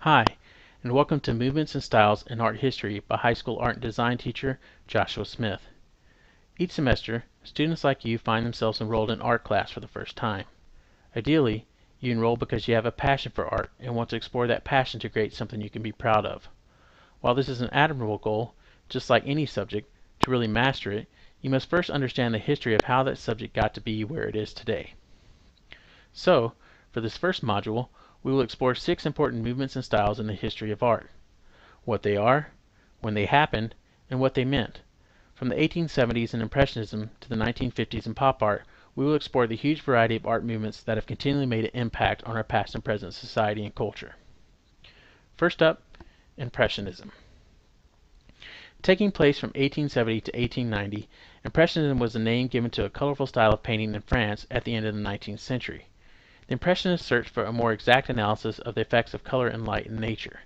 Hi, and welcome to Movements and Styles in Art History by high school art and design teacher Joshua Smith. Each semester, students like you find themselves enrolled in art class for the first time. Ideally, you enroll because you have a passion for art and want to explore that passion to create something you can be proud of. While this is an admirable goal, just like any subject, to really master it, you must first understand the history of how that subject got to be where it is today. So, for this first module, we will explore 6 important movements and styles in the history of art: what they are, when they happened, and what they meant. From the 1870s and Impressionism to the 1950s and pop art, we will explore the huge variety of art movements that have continually made an impact on our past and present society and culture. First up, Impressionism. Taking place from 1870 to 1890, Impressionism was the name given to a colorful style of painting in France at the end of the 19th century. The Impressionists searched for a more exact analysis of the effects of color and light in nature.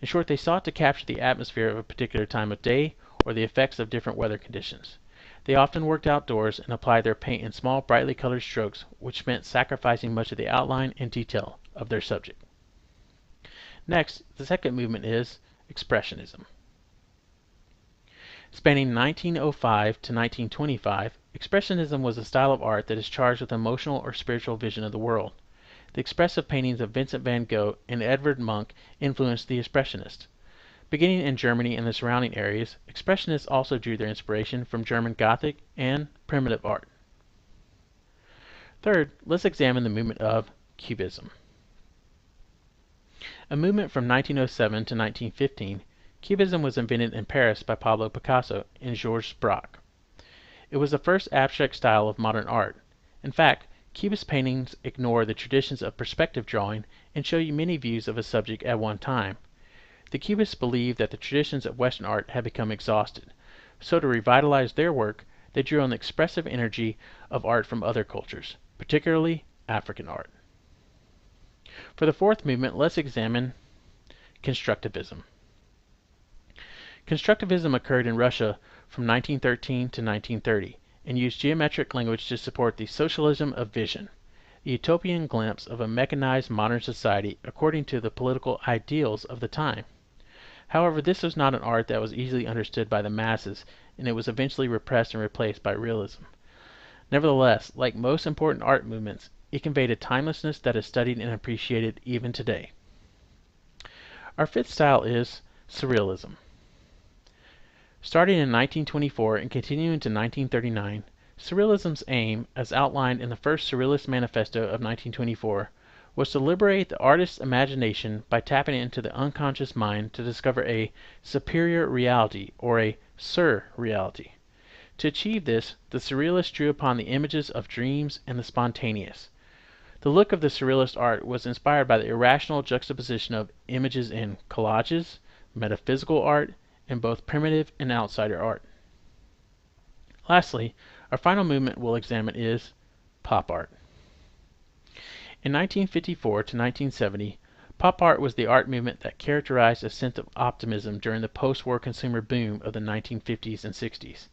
In short, they sought to capture the atmosphere of a particular time of day or the effects of different weather conditions. They often worked outdoors and applied their paint in small, brightly colored strokes, which meant sacrificing much of the outline and detail of their subject. Next, the second movement is Expressionism. Spanning 1905 to 1925, Expressionism was a style of art that is charged with emotional or spiritual vision of the world. The expressive paintings of Vincent van Gogh and Edvard Munch influenced the Expressionists. Beginning in Germany and the surrounding areas, Expressionists also drew their inspiration from German Gothic and primitive art. Third, let's examine the movement of Cubism. A movement from 1907 to 1915, Cubism was invented in Paris by Pablo Picasso and Georges Braque. It was the first abstract style of modern art. In fact, Cubist paintings ignore the traditions of perspective drawing and show you many views of a subject at one time. The Cubists believed that the traditions of Western art had become exhausted, so to revitalize their work, they drew on the expressive energy of art from other cultures, particularly African art. For the fourth movement, let's examine Constructivism. Constructivism occurred in Russia from 1913 to 1930 and used geometric language to support the socialism of vision, the utopian glimpse of a mechanized modern society according to the political ideals of the time. However, this was not an art that was easily understood by the masses, and it was eventually repressed and replaced by realism. Nevertheless, like most important art movements, it conveyed a timelessness that is studied and appreciated even today. Our fifth style is Surrealism. Starting in 1924 and continuing to 1939, Surrealism's aim, as outlined in the first Surrealist Manifesto of 1924, was to liberate the artist's imagination by tapping into the unconscious mind to discover a superior reality, or a surreality. To achieve this, the Surrealists drew upon the images of dreams and the spontaneous. The look of the Surrealist art was inspired by the irrational juxtaposition of images in collages, metaphysical art, and both primitive and outsider art. Lastly, our final movement we'll examine is pop art. In 1954 to 1970, pop art was the art movement that characterized a sense of optimism during the post-war consumer boom of the 1950s and 60s.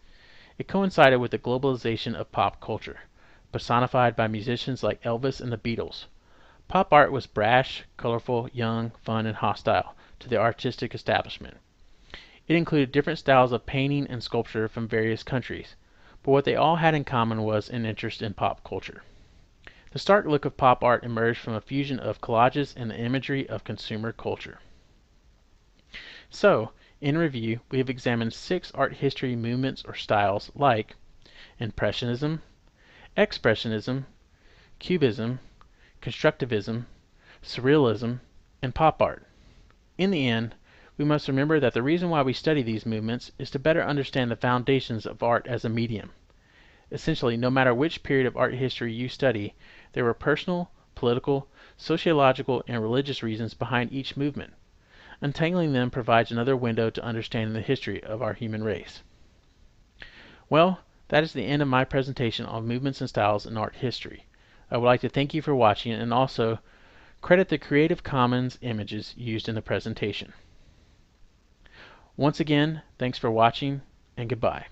It coincided with the globalization of pop culture, personified by musicians like Elvis and the Beatles. Pop art was brash, colorful, young, fun, and hostile to the artistic establishment. It included different styles of painting and sculpture from various countries, but what they all had in common was an interest in pop culture. The stark look of pop art emerged from a fusion of collages and the imagery of consumer culture. So, in review, we have examined 6 art history movements or styles like Impressionism, Expressionism, Cubism, Constructivism, Surrealism, and pop art. In the end, we must remember that the reason why we study these movements is to better understand the foundations of art as a medium. Essentially, no matter which period of art history you study, there were personal, political, sociological, and religious reasons behind each movement. Untangling them provides another window to understanding the history of our human race. Well, that is the end of my presentation on movements and styles in art history. I would like to thank you for watching and also credit the Creative Commons images used in the presentation. Once again, thanks for watching, and goodbye.